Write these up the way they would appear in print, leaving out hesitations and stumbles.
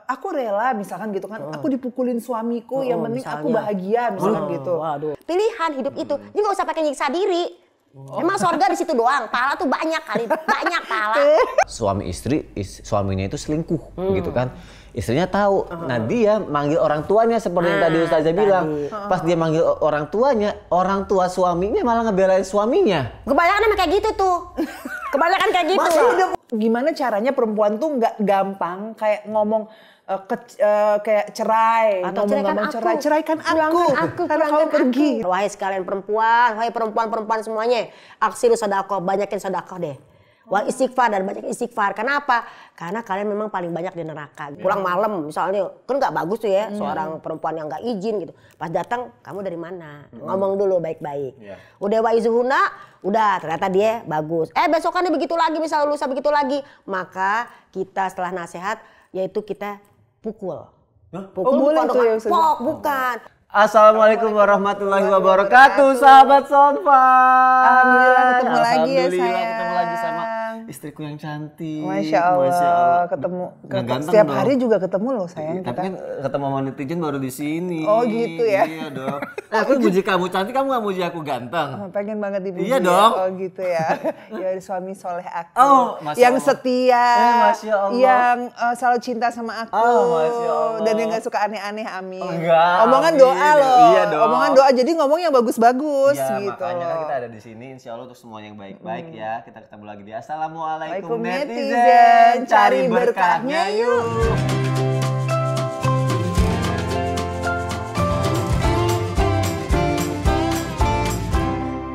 Aku rela misalkan gitu kan, aku dipukulin suamiku, yang penting aku bahagia misalkan gitu. Waduh. Pilihan hidup itu, jadi nggak usah pakai nyiksa diri. Emang surga di situ doang, pahala tuh banyak kali, banyak pahala. Suami istri, suaminya itu selingkuh gitu kan. Istrinya tahu, nah dia manggil orang tuanya seperti yang tadi Ustazah bilang. Pas dia manggil orang tuanya, orang tua suaminya malah ngebelain suaminya. Kebanyakan emang kayak gitu tuh. Kebanyakan kayak gitu. Gimana caranya perempuan tuh nggak gampang kayak ngomong kayak cerai, atau ceraikan aku karena kamu pergi. Wahai sekalian perempuan, wahai perempuan-perempuan semuanya, aksiru sedekah, banyakin sedekah deh. Wal istighfar, dan banyak istighfar. Kenapa? Karena kalian memang paling banyak di neraka. Pulang malam misalnya, kan nggak bagus tuh ya seorang perempuan yang nggak izin gitu. Pas datang, kamu dari mana? Ngomong dulu baik-baik. Udah waizuhuna, udah ternyata dia bagus. Besokannya begitu lagi, misalnya lusa begitu lagi, maka kita setelah nasihat, yaitu kita pukul. Pukul bukan pok, bukan. Assalamualaikum warahmatullahi wabarakatuh, sahabat Sonfa. Alhamdulillah ketemu lagi ya sayang. Ketemu lagi sama istriku yang cantik. Masya Allah. Ketemu. Setiap hari juga ketemu loh sayang. Tapi kan ketemu sama netizen baru di sini. Oh gitu ya. Iya dong. Aku muji kamu cantik, kamu gak muji aku ganteng. Pengen banget dipuji. Iya dong. Oh gitu ya. Ya suami soleh aku. Oh, yang setia. Masya Allah. Yang selalu cinta sama aku. Masya Allah. Dan yang gak suka aneh-aneh, amin. Enggak. Omongan doa loh. Iya dong. Omongan doa, jadi ngomong yang bagus-bagus gitu. Makanya kan kita ada di sini, insya Allah untuk semuanya yang baik-baik ya. Kita ketemu lagi di Assalamualaikum netizen. Cari berkahnya yuk.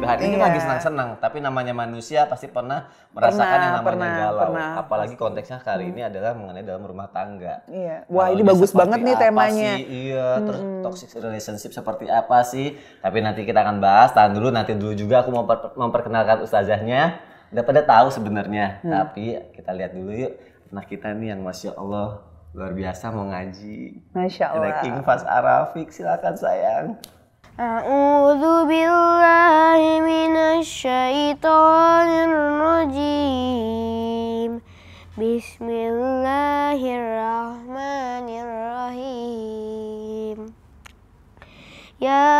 Hari ini lagi senang-senang, tapi namanya manusia pasti pernah merasakan yang namanya galau. Apalagi konteksnya kali ini adalah mengenai dalam rumah tangga. Iya. Wah, ini bagus banget nih temanya. Iya, terus toxic relationship seperti apa sih? Tapi nanti kita akan bahas. Tahan dulu, nanti dulu juga aku mau memperkenalkan ustazahnya. Udah pada tahu sebenarnya, tapi kita lihat dulu yuk. Nah kita nih yang Masya Allah luar biasa mau ngaji. Masya Allah. Ada King Fas Arafik, silakan sayang. A'udzu billahi minasyaitonir rajim. Bismillahirrahmanirrahim. Ya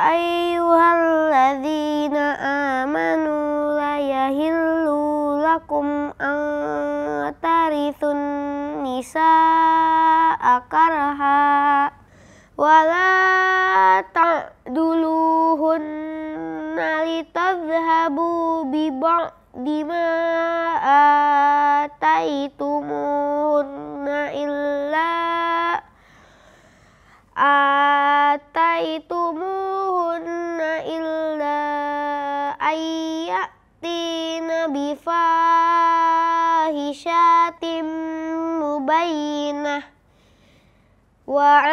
ayyuhalladzina amanu la yahillu lakum an tarithun nisaa karha wala ta'duluhunna litadhhabu bi ba'di ma ataitumuhunna illa ayyatina bi fahishatin mubayyinah wa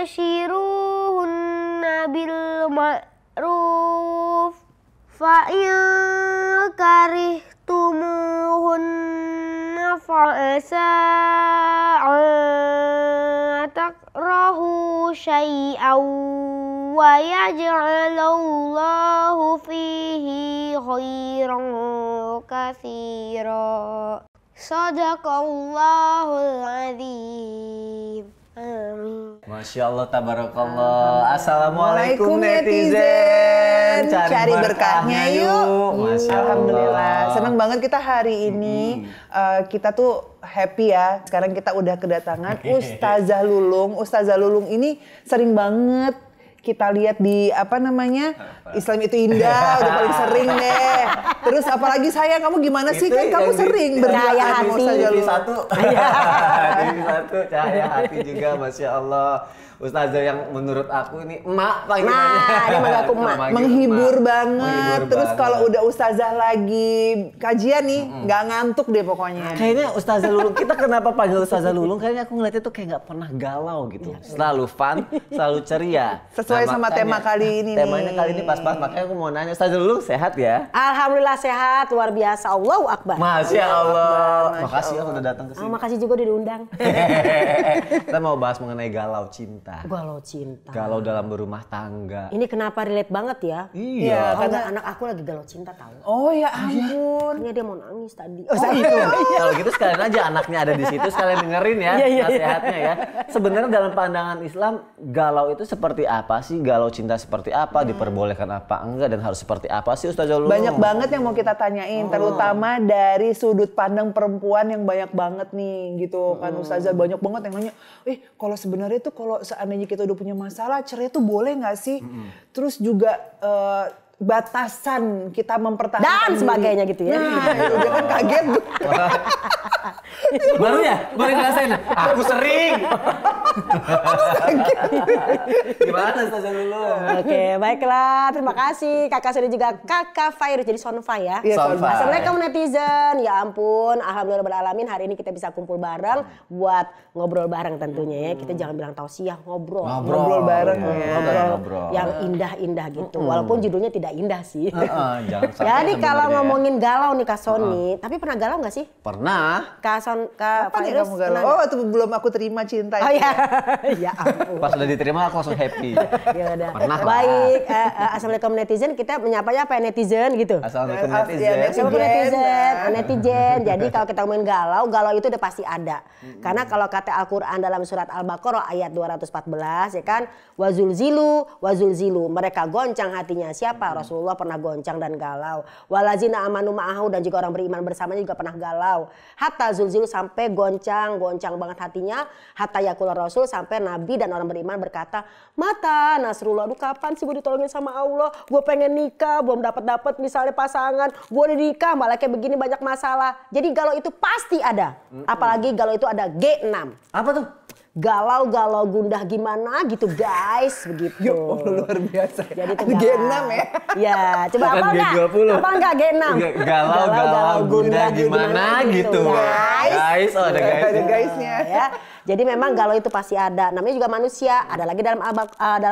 ashiruhunna bil ma'ruf fa in karihtumuhunna fa'asa takrahu syai'aw wa yaj'alallahu fihi khairan katsira. Shadaqallahul azim. Amin. Masya Allah, tabarakallah. Assalamualaikum netizen. Cari berkahnya yuk. Masya Allah. Alhamdulillah. Senang banget kita hari ini. Kita tuh happy ya. Sekarang kita udah kedatangan Ustazah Lulung. Ustazah Lulung ini sering banget kita lihat di Islam itu indah, udah paling sering deh. Terus apalagi saya, kamu gimana sih? Kan kamu sering cahaya hati. TV satu, cahaya hati juga, Masya Allah. Ustazah yang menurut aku ini emak panggilannya. Menghibur banget. Terus kalau udah ustazah lagi kajian nih, nggak ngantuk deh pokoknya. Kayaknya Ustazah Lulung, kita kenapa panggil Ustazah Lulung? Kayaknya aku ngeliatnya tuh kayak nggak pernah galau gitu. Selalu fun, selalu ceria. sesuai sama tema kali ini Temanya nih. kali ini pas banget, makanya aku mau nanya. Ustazah Lulung sehat ya? Alhamdulillah sehat, luar biasa. Allahu Akbar. Masya Allah. Makasih ya udah datang ke sini. Makasih juga udah diundang. Kita mau bahas mengenai galau cinta. Galau cinta. Galau dalam berumah tangga. Ini kenapa relate banget ya? Iya. Karena anak aku lagi galau cinta tahu. Oh ya ampun. Makanya dia mau nangis tadi. Itu. Kalau gitu sekalian aja anaknya ada di situ, sekalian dengerin ya nasihatnya ya. Sebenarnya dalam pandangan Islam, galau itu seperti apa sih? Galau cinta seperti apa? Diperbolehkan apa enggak? Dan harus seperti apa sih Ustazah Lulung? Banyak banget yang mau kita tanyain, terutama dari sudut pandang perempuan yang banyak banget nih gitu kan Ustazah, banyak banget yang nanya, kalau sebenarnya tuh kalau seandainya kita udah punya masalah cerai tuh boleh nggak sih? Terus juga batasan kita mempertahankan Dan diri. sebagainya gitu ya. Nah, itu dia kan kaget. Baru ngerasain. Aku sering. Gimana Ustazah Lulung? Oke, baiklah. Terima kasih Kakak Suri juga Kakak Fairuz jadi Sonfa ya. Iya, Sonfa. Assalamualaikum netizen. Ya ampun, alhamdulillahirobbilalamin hari ini kita bisa kumpul bareng buat ngobrol bareng tentunya ya. Kita jangan bilang tausiah, ngobrol. Ngobrol bareng ya. Ngobrol. Yang indah-indah gitu. Walaupun judulnya tidak indah sih. Jangan sampai Jadi kalau sebenarnya. ngomongin galau nih Kak Sony, tapi pernah galau nggak sih? Pernah. Kak Kapan ya Fairuz kamu galau? pernah Oh, nggak? waktu belum aku terima cinta Oh itu. ya, ya ampun. Pas udah diterima aku langsung happy. Ya udah. Pernah lah. Baik, assalamualaikum netizen. Kita menyapanya apa ya netizen gitu? Assalamualaikum Ya, netizen. Assalamualaikum netizen. Jadi kalau kita ngomongin galau, galau itu udah pasti ada. Karena kalau kata Al-Qur'an dalam surat Al-Baqarah ayat 214 ya kan, wazulzilu, mereka goncang hatinya. Siapa? Rasulullah pernah goncang dan galau. Walazina amanu ma'ahu, dan juga orang beriman bersamanya juga pernah galau. Hatta zulzilu, sampai goncang banget hatinya. Hatta yaqula Rasul, sampai Nabi dan orang beriman berkata, mata Nasrullah, aduh kapan sih gue ditolongin sama Allah? Gue pengen nikah, belum dapat misalnya pasangan. Gue udah nikah, malah kayak begini banyak masalah. Jadi galau itu pasti ada. Apalagi galau itu ada G6. Apa tuh? Galau gundah gimana gitu guys, begitu. Ya Allah, luar biasa. Jadi itu G6 ya. Ya, coba Bukan apa enggak? G20. Apa enggak G6? Galau gundah gimana gitu. Guys, oh ada guys. Ada guysnya. Ya. Jadi memang galau itu pasti ada. Namanya juga manusia. Ada lagi dalam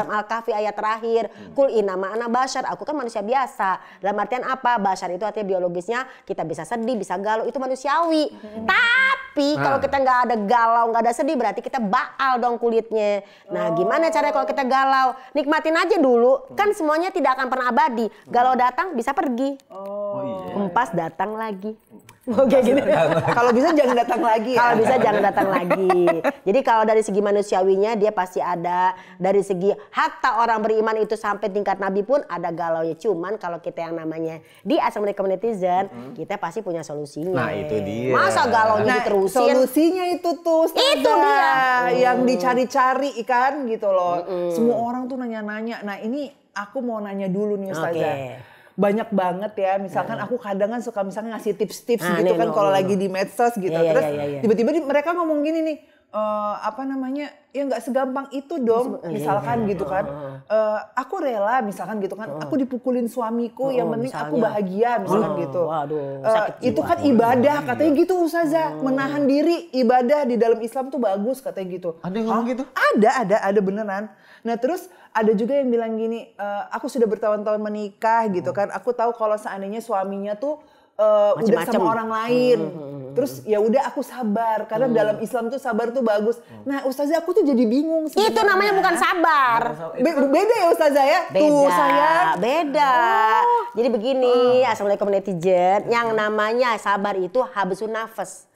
Al-Kahfi ayat terakhir. Kul inama ana bashar. Aku kan manusia biasa. Dalam artian apa? Bashar itu artinya biologisnya kita bisa sedih, bisa galau. Itu manusiawi. Tapi kalau kita nggak ada galau, nggak ada sedih, berarti kita baal dong kulitnya. Nah, gimana caranya kalau kita galau? Nikmatin aja dulu. Kan semuanya tidak akan pernah abadi. Galau datang bisa pergi. Empas datang lagi. Oke gitu. Kalau bisa jangan datang lagi ya. Kalau bisa jangan datang lagi. Jadi kalau dari segi manusiawinya dia pasti ada. Dari segi hatta orang beriman itu sampai tingkat Nabi pun ada galau ya. Cuman kalau kita yang namanya di Assalamualaikum netizen, kita pasti punya solusinya. Nah, itu dia. Masa galaunya diterusin? Solusinya itu tuh Ustazah, Itu dia. yang dicari-cari kan gitu loh. Semua orang tuh nanya-nanya. Nah ini aku mau nanya dulu nih Ustazah. Oke. Banyak banget ya, misalkan aku kadang kan suka misalkan ngasih tips-tips Ah, gitu nih, kan no, kalau no, lagi no. di medsos gitu. Iya, Terus iya. tiba-tiba mereka ngomong gini nih, apa namanya, ya nggak segampang itu dong, misalkan gitu kan. Aku rela misalkan gitu kan, aku dipukulin suamiku, yang penting aku misalnya. bahagia misalkan gitu. Waduh, sakit Itu jiwa. kan ibadah katanya gitu Ustazah, menahan diri ibadah di dalam Islam tuh bagus katanya gitu. Ada yang ngomong gitu? Ada beneran. Nah terus ada juga yang bilang gini, aku sudah bertahun-tahun menikah gitu kan, aku tahu kalau seandainya suaminya tuh udah Macem-macem. sama orang lain, terus ya udah aku sabar karena dalam Islam tuh sabar tuh bagus. Nah Ustazah aku tuh jadi bingung. Itu sebenarnya. namanya bukan sabar. Beda ya Ustazah ya? Tuh sayang. Beda. Jadi begini, Assalamualaikum netizen. Yang namanya sabar itu habsun nafas.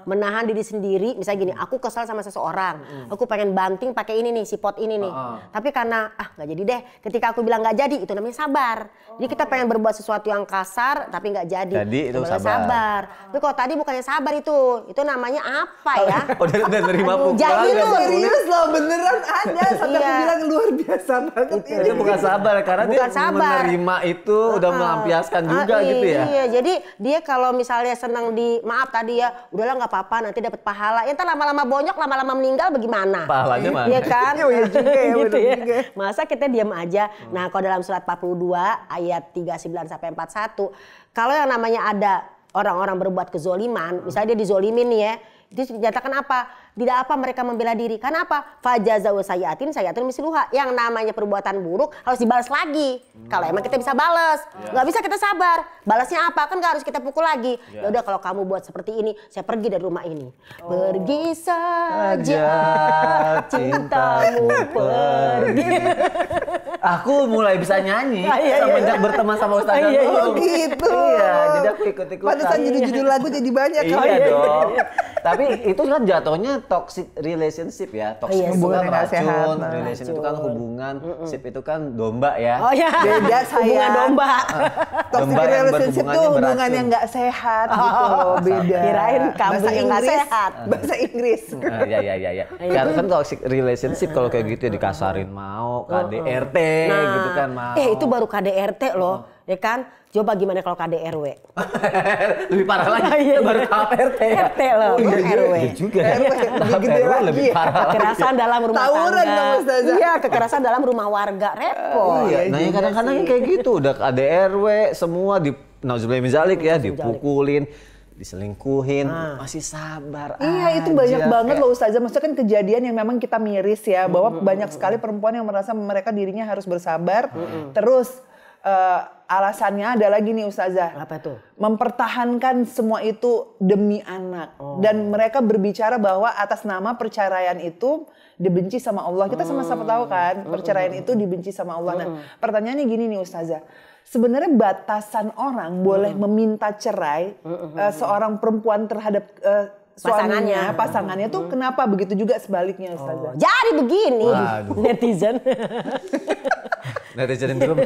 Menahan diri sendiri, misalnya gini, aku kesal sama seseorang, aku pengen banting pakai ini nih, si pot ini nih. Tapi karena nggak jadi deh, ketika aku bilang nggak jadi, itu namanya sabar. Jadi kita pengen berbuat sesuatu yang kasar, tapi nggak jadi. Jadi itu namanya sabar. Tapi kalau tadi bukannya sabar itu namanya apa ya? Udah nerima Aduh, pukulan. jahil nggak lu. peduli. Serius loh, beneran ada. Sampai aku Iya. bilang luar biasa banget ini. Itu bukan sabar karena Bukan dia sabar. menerima itu udah melampiaskan juga gitu ya. Iya, jadi dia kalau misalnya senang maaf tadi ya, udahlah nggak apa-apa, nanti dapat pahala. Ya ntar lama-lama bonyok, lama-lama meninggal bagaimana? Pahalanya mana? Iya kan? Iya juga ya, Gitu bener ya. juga. Masa kita diam aja? Nah, kalau dalam surat 42 ayat 39 sampai 41, kalau yang namanya ada orang-orang berbuat kezoliman, misalnya dia dizolimin nih ya, Itu dinyatakan apa? Tidak apa mereka membela diri. Karena apa? Fajazau sayyatin misluha. Yang namanya perbuatan buruk harus dibalas lagi. Kalau emang kita bisa balas. Nggak bisa kita sabar. Balasnya apa? Kan nggak harus kita pukul lagi. Ya udah kalau kamu buat seperti ini, saya pergi dari rumah ini. Pergi saja cintamu pergi. Aku mulai bisa nyanyi semenjak berteman sama Ustazah Nurul. Gitu. Iya, jadi aku ikut-ikutan. Pantesan judul-judul lagu jadi banyak. Iya dong. Tapi itu kan jatuhnya toxic relationship ya. Toxic itu hubungan kan yang nggak sehat. racun, relation itu kan hubungan, sip itu kan domba ya. Oh ya. Beda Hubungan domba. Toxic Domba yang relationship tuh berhubungannya hubungan beracun. yang nggak sehat gitu loh, beda. Kirain kambing Bahasa yang nggak Inggris, sehat. Bahasa Inggris. Iya. Karena kan toxic relationship kalau kayak gitu ya dikasarin mau, KDRT gitu kan mau. Itu baru KDRT loh, ya kan? Coba gimana kalau KDRW? Lebih parah lagi, itu baru tahap RT ya. RT loh, Oh, iya RW. juga. Lebih Tahap gede RW lagi lebih ya. parah lagi. Kekerasan dalam rumah Tawuran tangga. dong, Ustazah. Iya, kekerasan dalam rumah warga, repot. Iya, nah yang kadang-kadang kayak gitu udah KDRW semua di nauzubillah min zalik ya, dipukulin, diselingkuhin, masih sabar. Iya itu banyak banget loh Ustazah. Maksudnya kan kejadian yang memang kita miris ya. Bahwa banyak sekali perempuan yang merasa mereka dirinya harus bersabar. Terus alasannya ada lagi nih Ustazah. Apa tuh? Mempertahankan semua itu demi anak. Dan mereka berbicara bahwa atas nama perceraian itu dibenci sama Allah. Kita sama-sama tahu kan perceraian itu dibenci sama Allah. Nah pertanyaannya gini nih Ustazah. Sebenarnya batasan orang boleh meminta cerai seorang perempuan terhadap suaminya, pasangannya tuh kenapa begitu juga sebaliknya Ustazah? Jadi begini, Waduh. netizen. Netizen dulu.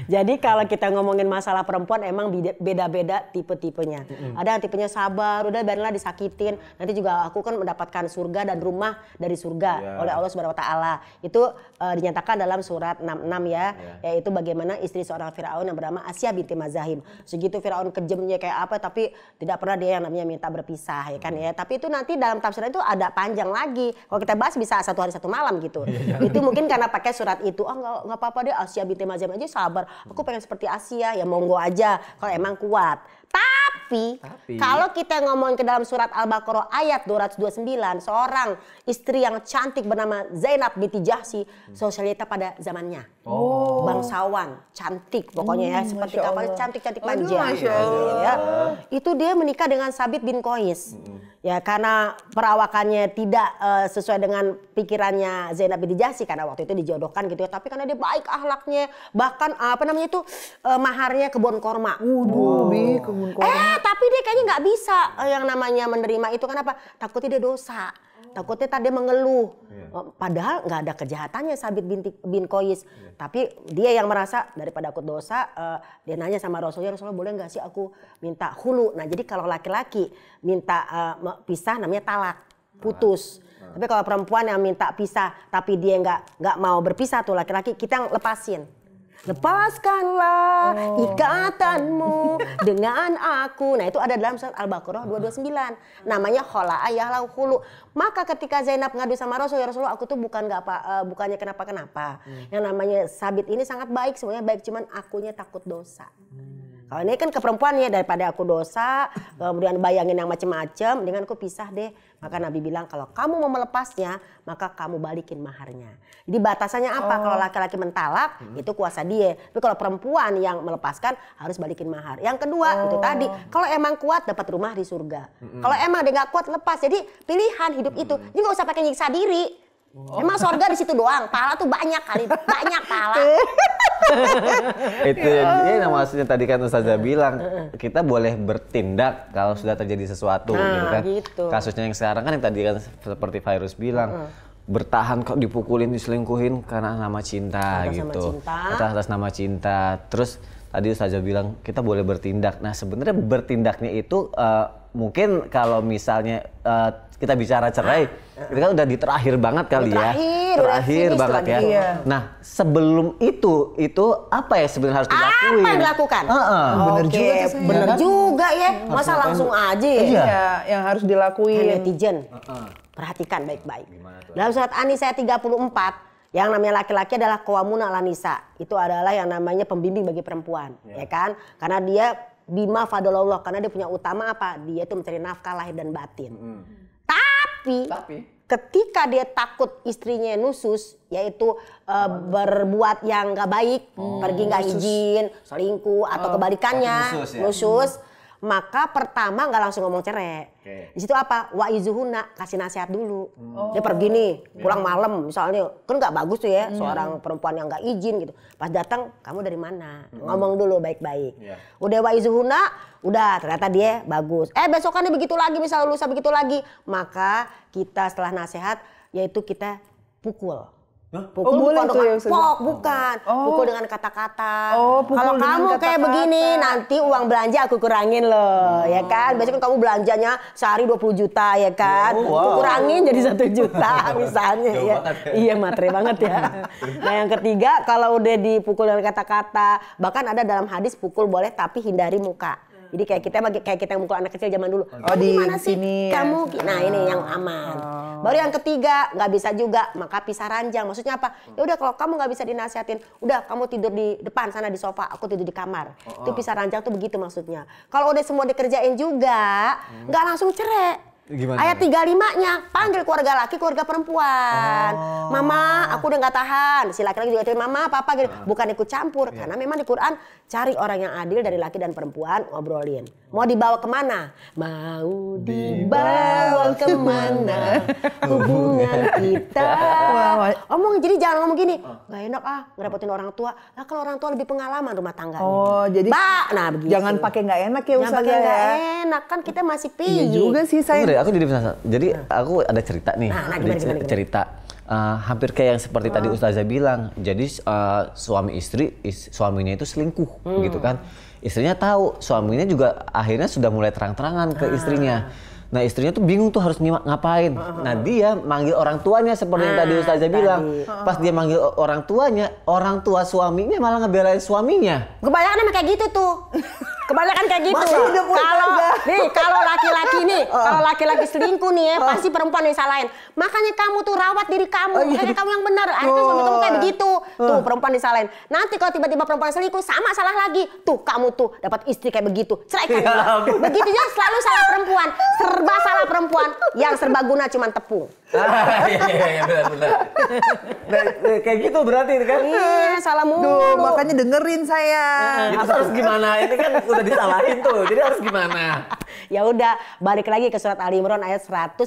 Jadi kalau kita ngomongin masalah perempuan emang beda-beda tipe-tipenya. Ada yang tipenya sabar, udah biarlah disakitin. Nanti juga aku kan mendapatkan surga dan rumah dari surga oleh Allah Subhanahu wa taala. Itu dinyatakan dalam surat 66 ya, yaitu bagaimana istri seorang Firaun yang bernama Asya binti Mazahim. Segitu Firaun kejamnya kayak apa tapi tidak pernah dia yang namanya minta berpisah ya kan ya. Tapi itu nanti dalam tafsiran itu ada panjang lagi. Kalau kita bahas bisa 1 hari 1 malam gitu. Itu mungkin karena pakai surat itu. Nggak apa-apa deh Asya binti Mazahim aja sabar. Aku pengen seperti Asia, ya monggo aja kalau emang kuat. Tapi kalau kita ngomongin ke dalam surat Al-Baqarah ayat 229, seorang istri yang cantik bernama Zainab binti Jahsy, sosialita pada zamannya. Bangsawan, cantik pokoknya ya, seperti Masya kapal Allah. cantik-cantik Aduh, manja. Masya Allah. Ya. Itu dia menikah dengan Sabit bin Qais. Ya karena perawakannya tidak sesuai dengan pikirannya Zainab binti Jahsy karena waktu itu dijodohkan gitu ya. Tapi karena dia baik akhlaknya, bahkan maharnya kebun korma. Kebun korma. Tapi dia kayaknya nggak bisa yang namanya menerima itu. Kenapa? Takutnya dia dosa. Takutnya tadi mengeluh. Padahal nggak ada kejahatannya Sabit bin Qais. Tapi dia yang merasa daripada aku dosa, dia nanya sama Rasulullah boleh nggak sih aku minta hulu. Nah jadi kalau laki-laki minta pisah namanya talak, putus. Tapi kalau perempuan yang minta pisah tapi dia nggak mau berpisah tuh laki-laki, kita yang lepasin. Lepaskanlah ikatanmu dengan aku. Nah itu ada dalam surat Al-Baqarah 229. Namanya khola ayah lau hulu. Maka ketika Zainab ngadu sama Rasul, ya Rasulullah aku tuh bukannya kenapa-kenapa. Yang namanya Sabit ini sangat baik, semuanya baik. Cuman akunya takut dosa. Kalau ini kan ke perempuan ya, daripada aku dosa, kemudian bayangin yang macem-macem, dengan aku pisah deh. Maka Nabi bilang kalau kamu mau melepasnya, maka kamu balikin maharnya. Jadi batasannya apa? Kalau laki-laki mentalak, itu kuasa dia. Tapi kalau perempuan yang melepaskan, harus balikin mahar. Yang kedua, itu tadi, kalau emang kuat dapat rumah di surga. Kalau emang dia gak kuat, lepas. Jadi pilihan hidup itu. Jadi gak usah pakai nyiksa diri. Emang surga di situ doang, pahala tuh banyak kali, banyak pahala. Itu ini maksudnya tadi kan Ustazah bilang kita boleh bertindak kalau sudah terjadi sesuatu gitu kan. Gitu. Kasusnya yang sekarang kan yang tadi kan seperti Virus bilang bertahan kok dipukulin diselingkuhin karena nama cinta Atas nama gitu. cinta. Atas nama cinta. Terus tadi Ustazah bilang kita boleh bertindak. Nah sebenarnya bertindaknya itu mungkin kalau misalnya kita bicara cerai, itu kan udah di terakhir banget kali ya. Terakhir udah banget ya. Iya. Nah sebelum itu apa ya sebenarnya harus dilakuin? Apa yang dilakukan? Bener Oke, juga tuh, sayang. bener juga ya. Masa langsung aja ya? Iya, yang harus dilakuin. Netizen, perhatikan baik-baik. Dalam surat An-Nisa 34, yang namanya laki-laki adalah qawwamuna 'alan nisa. Itu adalah yang namanya pembimbing bagi perempuan, ya kan? Karena dia bima fadalallah, karena dia punya utama apa? Dia itu mencari nafkah lahir dan batin. Tapi ketika dia takut istrinya nusus, yaitu berbuat yang nggak baik, pergi nggak izin, selingkuh atau kebalikannya, nusus, maka pertama nggak langsung ngomong cerai. Di situ apa? Wa izuhuna, kasih nasihat dulu. Dia pergi nih, pulang malam misalnya, kan nggak bagus tuh ya, seorang perempuan yang nggak izin gitu. Pas datang, kamu dari mana? Ngomong dulu baik-baik. Udah wa izuhuna, udah ternyata dia bagus. Besokannya begitu lagi, misalnya lusa begitu lagi, maka kita setelah nasihat, yaitu kita pukul. Pukul boleh bukan tuh ya, dengan pok, bukan. Pukul dengan kata-kata. Pukul Kalau dengan kamu kayak kata-kata. begini, nanti uang belanja aku kurangin loh, ya kan? Biasanya kan kamu belanjanya sehari 20 juta, ya kan? Aku kurangin jadi 1 juta misalnya. Ya. Iya, matre banget ya. Nah yang ketiga, kalau udah dipukul dengan kata-kata, bahkan ada dalam hadis pukul boleh tapi hindari muka. Jadi kayak kita yang mukul anak kecil zaman dulu. Kamu di gimana sih? sini ya. Kamu, nah ini yang aman. Baru yang ketiga, nggak bisa juga, maka pisah ranjang. Maksudnya apa? Ya udah kalau kamu nggak bisa dinasihatin, udah kamu tidur di depan sana di sofa, aku tidur di kamar. Itu pisah ranjang tuh begitu maksudnya. Kalau udah semua dikerjain juga, nggak langsung cerai. Gimana? Ayat 35-nya, panggil keluarga laki, keluarga perempuan. Mama, aku udah nggak tahan. Si laki-laki juga cerita, mama, papa gitu. Bukan ikut campur, karena memang di Quran cari orang yang adil dari laki dan perempuan, ngobrolin. Mau dibawa kemana? Mau dibawa kemana hubungan kita? Omong, jadi jangan ngomong gini. Nggak enak ngerepotin orang tua. Nah kan orang tua lebih pengalaman rumah tangganya. Jadi nah begitu. jangan pakai nggak enak ya Jangan Ustazah pakai nggak ya. enak, kan kita masih Iya pilih. juga sih saya. Aku jadi penasaran. Jadi aku ada cerita nih. Gimana? Cerita hampir kayak yang seperti tadi Ustazah bilang. Jadi suami istri, suaminya itu selingkuh gitu kan. Istrinya tahu, suaminya juga akhirnya sudah mulai terang-terangan ke istrinya. Nah istrinya tuh bingung tuh harus ngapain. Nah dia manggil orang tuanya seperti yang tadi Ustazah bilang. Pas dia manggil orang tuanya, orang tua suaminya malah ngebelain suaminya. Kebanyakan emang kayak gitu tuh. Kebanyakan kayak gitu. Masih hidup Kalau laki-laki nih, kalau laki-laki selingkuh nih ya, pasti perempuan yang salahin. Makanya kamu tuh rawat diri kamu, makanya kamu yang benar. Akhirnya suami kamu kayak begitu. Tuh perempuan disalahin. Nanti kalau tiba-tiba perempuan selingkuh sama salah lagi. Tuh kamu tuh dapat istri kayak begitu. Ceraikan dia. Begitu juga selalu salah perempuan. Serba salah perempuan. Yang serba guna cuman tepung. Iya benar. Kayak gitu berarti kan? Iya, salah mulu. Duh, makanya dengerin saya. Itu harus gimana? Ini kan udah disalahin tuh. Jadi harus gimana? Ya udah, balik lagi ke surat Ali Imran ayat 159.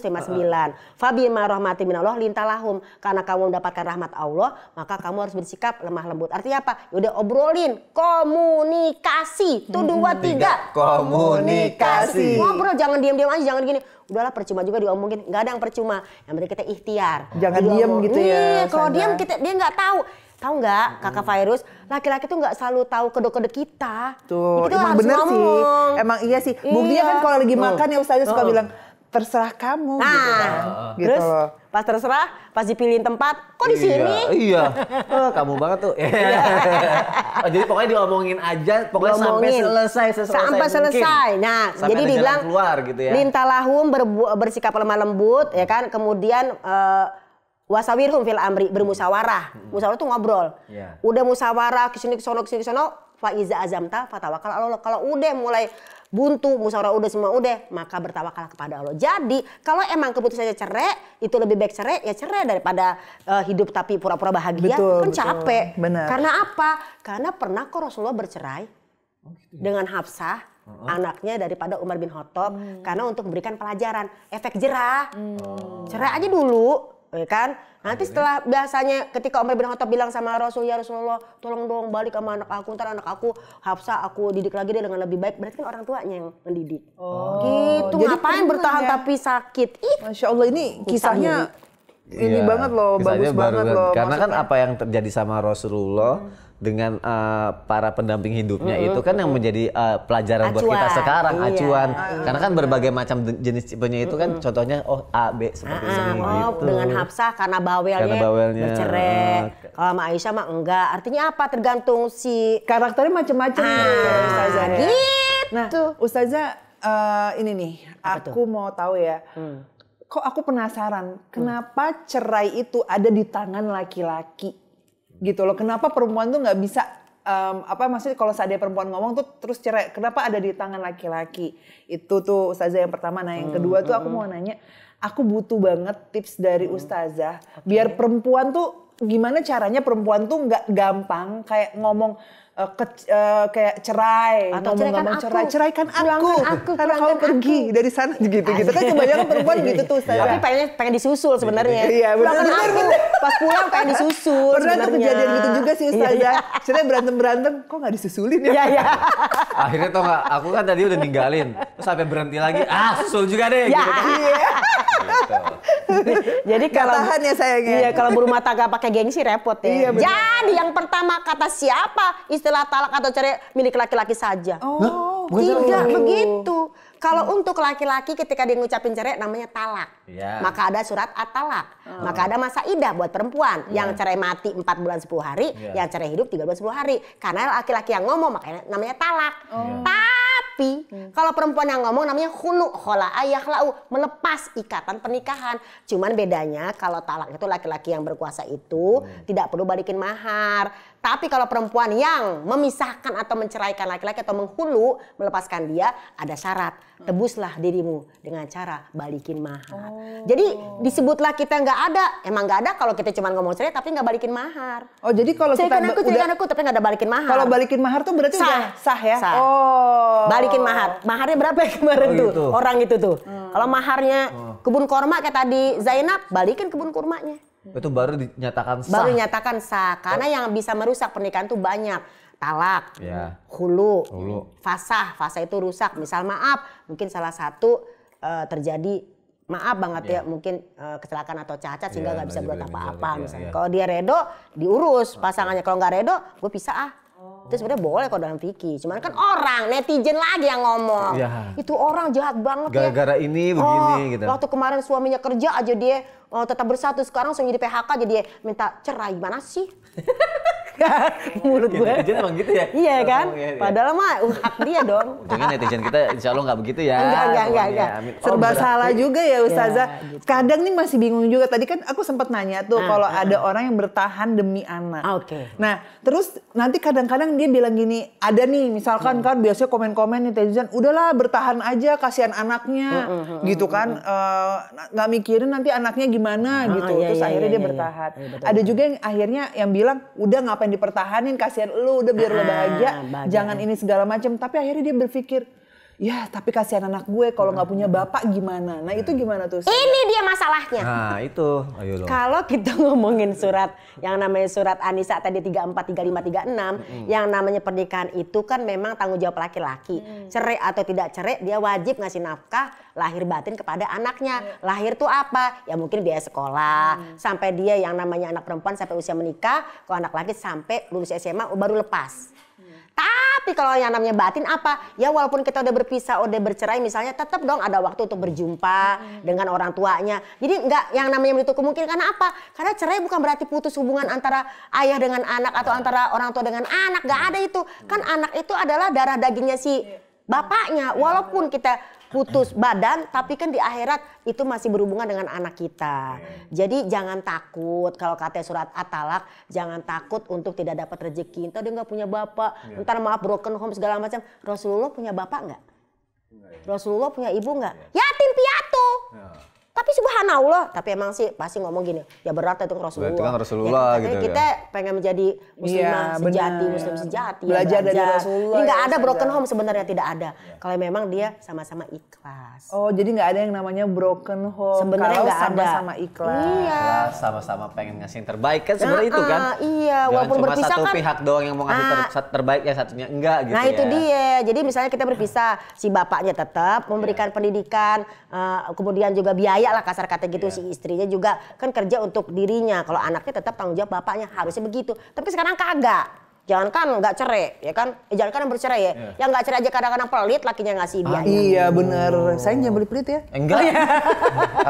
Fabima rahmati minallah lintalahum, karena kamu mendapatkan rahmat Allah, maka kamu harus bersikap lemah lembut. Artinya apa? Ya udah obrolin, komunikasi. Tuh 2, 3. Komunikasi. Ngobrol, jangan diam-diam aja, jangan gini. Udahlah percuma juga diomongin, nggak ada yang percuma. Yang penting kita ikhtiar. Jangan Jadi diam ngomong, gitu ya, Kalau Ustazah. diam dia nggak tahu. Tahu nggak, kakak Virus, laki-laki tuh nggak selalu tahu kode-kode kita. Tuh, Kita emang harus bener sih. ngomong. Emang iya sih. Buktinya kan kalau lagi makan ya Ustazah suka bilang, terserah kamu gitu kan. Gitu Terus loh. pas terserah, pas dipilihin tempat, kok di sini? Iya. Kamu banget tuh. Jadi pokoknya diomongin aja, pokoknya sampai Diomongin. selesai Sampai selesai. Nah, Sampai jadi ada jalan dibilang keluar gitu ya. lintalahum bersikap lemah lembut, ya kan? Kemudian wasawirhum fil amri, bermusyawarah. Musyawarah itu ngobrol. Iya. Udah musyawarah kesini kesono fa iza azamta fatawakal Allah. Kalau udah mulai buntu, musyawarah udah semua udah, maka bertawakal kepada Allah. Jadi kalau emang keputusannya cerai, itu lebih baik cerai, ya cerai daripada hidup tapi pura-pura bahagia. Kan capek. Benar. Karena apa? Karena pernah kok Rasulullah bercerai dengan Hafsah, anaknya daripada Umar bin Khattab, karena untuk memberikan pelajaran, efek jerah. Cerai aja dulu, ya kan? Nanti setelah biasanya ketika Umar bin Khattab bilang sama Rasul, ya Rasulullah, tolong dong balik sama anak aku, ntar anak aku Hafsah aku didik lagi deh dengan lebih baik. Berarti kan orang tuanya yang mendidik. Gitu, Jadi ngapain pernah bertahan ya? tapi sakit? Ih, Masya Allah ini kisahnya ini Iya, banget loh, kisahnya bagus banget loh. Karena kan Maksudnya- apa yang terjadi sama Rasulullah dengan para pendamping hidupnya itu kan yang menjadi pelajaran buat kita Acuan, sekarang, iya. acuan. Karena kan berbagai macam jenis tipenya itu kan contohnya A, B seperti ini gitu. Dengan Hafsah karena bawelnya, Karena bawelnya, bercerai. Kalau sama Aisyah mah enggak. Artinya apa? Tergantung si karakternya macam-macam ya, Ustazah ya. gitu. Nah, Ustazah ini nih, aku mau tahu ya. Kok aku penasaran, kenapa cerai itu ada di tangan laki-laki? Gitu loh, kenapa perempuan tuh nggak bisa maksudnya kalau seandainya perempuan ngomong tuh terus cerai, kenapa ada di tangan laki-laki? Itu tuh Ustazah yang pertama. Nah yang kedua tuh aku mau nanya, aku butuh banget tips dari Ustazah biar perempuan tuh gimana caranya perempuan tuh nggak gampang kayak ngomong kayak cerai, Atau ngomong ceraikan Pulangkan aku, aku, karena kamu pulangkan pergi dari sana gitu kan kebanyakan perempuan gitu tuh Ustazah. Tapi pengen disusul sebenarnya. Iya, Pulangkan benar. aku. Pas pulang pengen disusul Pernah tuh sebenarnya. kejadian gitu juga sih Ustazah. Iya. Cerai berantem kok nggak disusulin ya? Iya. Akhirnya tau nggak, aku kan tadi udah ninggalin, terus sampai berhenti lagi, susul juga deh. Ya. Gitu kan. Jadi kalau tahan ya sayangnya. Iya, kalau berumah tangga pakai gengsi repot ya. Iya, benar. Jadi yang pertama kata siapa istilah talak atau cerai milik laki-laki saja. Tidak begitu. Kalau untuk laki-laki ketika dia ngucapin cerai namanya talak. Iya. Maka ada surat at-talak. Maka ada masa idah buat perempuan. Yang cerai mati 4 bulan 10 hari, yang cerai hidup 3 bulan 10 hari. Karena laki-laki yang ngomong makanya namanya talak. Tapi kalau perempuan yang ngomong namanya khulu, khola'a yakhla'u, melepas ikatan pernikahan. Cuman bedanya kalau talak itu laki-laki yang berkuasa itu tidak perlu balikin mahar. Tapi kalau perempuan yang memisahkan atau menceraikan laki-laki atau menghulu, melepaskan dia, ada syarat. Tebuslah dirimu dengan cara balikin mahar. Jadi disebutlah kita nggak ada, emang nggak ada kalau kita cuma ngomong cerai tapi nggak balikin mahar. Oh jadi kalau kita Ceraikan aku tapi nggak ada balikin mahar. kalau balikin mahar tuh berarti udah sah ya? Sah. Oh. Balikin mahar. Maharnya berapa ya kemarin tuh? Gitu. Orang itu tuh. Kalau maharnya kebun korma kayak tadi Zainab, balikin kebun kurmanya. Itu baru dinyatakan sah. Baru nyatakan sah. Karena yang bisa merusak pernikahan tuh banyak. Talak, Ya. hulu, Hulu. fasah itu rusak. Misal maaf, mungkin salah satu terjadi maaf banget ya, mungkin kecelakaan atau cacat sehingga nggak bisa buat apa-apa misalnya. Kalau dia redo, diurus pasangannya. Kalau nggak redo, gue pisah Itu sebenarnya boleh kalau dalam fikih. Cuman kan orang, netizen lagi yang ngomong. Iya. Itu orang jahat banget ya. Gara-gara ini begini gitu. Waktu kemarin suaminya kerja aja dia tetap bersatu, sekarang langsung jadi PHK jadi dia minta cerai. Gimana sih? Mulut gue. Netizen emang gitu ya? Iya kan? Iya. Padahal mah hak dia dong. Ujungnya netizen kita insya Allah nggak begitu ya. Enggak. Amin. Serba berarti- salah juga ya Ustazah. Ya, gitu. Kadang nih masih bingung juga. Tadi kan aku sempat nanya tuh kalau ada orang yang bertahan demi anak. Oke. Nah terus nanti kadang-kadang dia bilang gini, ada nih misalkan kan biasanya komen-komen netizen, udahlah bertahan aja kasihan anaknya gitu kan. Nggak mikirin nanti anaknya gimana gitu. iya, Terus iya, akhirnya iya, dia iya. bertahan. Iya, betul, Ada juga yang akhirnya yang bilang, udah ngapain dipertahanin, kasihan lu, udah biar lo bahagia, bahagia. jangan ini segala macam. Tapi akhirnya dia berpikir, ya tapi kasihan anak gue kalau nggak punya bapak gimana? Nah itu gimana tuh? Ini dia masalahnya. Nah itu, ayo lo. Kalau kita ngomongin surat yang namanya surat An-Nisa tadi 34, 35, 36, yang namanya pernikahan itu kan memang tanggung jawab laki-laki. Cerai atau tidak cerai, dia wajib ngasih nafkah lahir batin kepada anaknya. Lahir tuh apa? Ya mungkin biaya sekolah, sampai dia yang namanya anak perempuan sampai usia menikah, kalau anak laki sampai lulus SMA baru lepas. Tapi kalau yang namanya batin apa? Ya walaupun kita udah berpisah, udah bercerai misalnya, tetap dong ada waktu untuk berjumpa dengan orang tuanya. Jadi enggak yang namanya menutup kemungkinan. Karena apa? Karena cerai bukan berarti putus hubungan antara ayah dengan anak atau antara orang tua dengan anak. Enggak ada itu. Kan anak itu adalah darah dagingnya si bapaknya. Walaupun kita putus badan, tapi kan di akhirat itu masih berhubungan dengan anak kita. Jadi jangan takut kalau kata surat At-Talaq, jangan takut untuk tidak dapat rezeki. Entar dia nggak punya bapak, entar maaf broken home segala macam. Rasulullah punya bapak nggak? Rasulullah punya ibu nggak? Yatim piatu. Tapi subhanallah, tapi emang sih pasti ngomong gini, ya berat itu Rasulullah. Berarti kan Rasulullah ya, gitu kita pengen menjadi muslimah Iya, sejati, benar. muslim sejati. Belajar dari Rasulullah Ini nggak ya, ada broken Ustazah. home sebenarnya, tidak ada. Kalau memang dia sama-sama ikhlas. Oh jadi nggak ada yang namanya broken home. Sebenarnya kalau nggak ada. sama-sama ikhlas. Iya. Lah, sama-sama pengen ngasih yang terbaik kan sebenarnya itu kan. Iya, Jangan walaupun cuma berpisah satu kan. pihak doang yang mau ngasih terbaik, yang satunya enggak gitu Nah ya. itu dia. Jadi misalnya kita berpisah, si bapaknya tetap memberikan pendidikan, kemudian juga biaya lah kasar kata gitu. Si istrinya juga kan kerja untuk dirinya. Kalau anaknya tetap tanggung jawab bapaknya, harusnya begitu. Tapi sekarang kagak. Jangan kan nggak cerai, ya kan? Jangan kan yang bercerai ya. Yang nggak cerai aja kadang-kadang pelit, lakinya ngasih biaya. Iya bener. Saya jangan beli pelit ya. Enggak.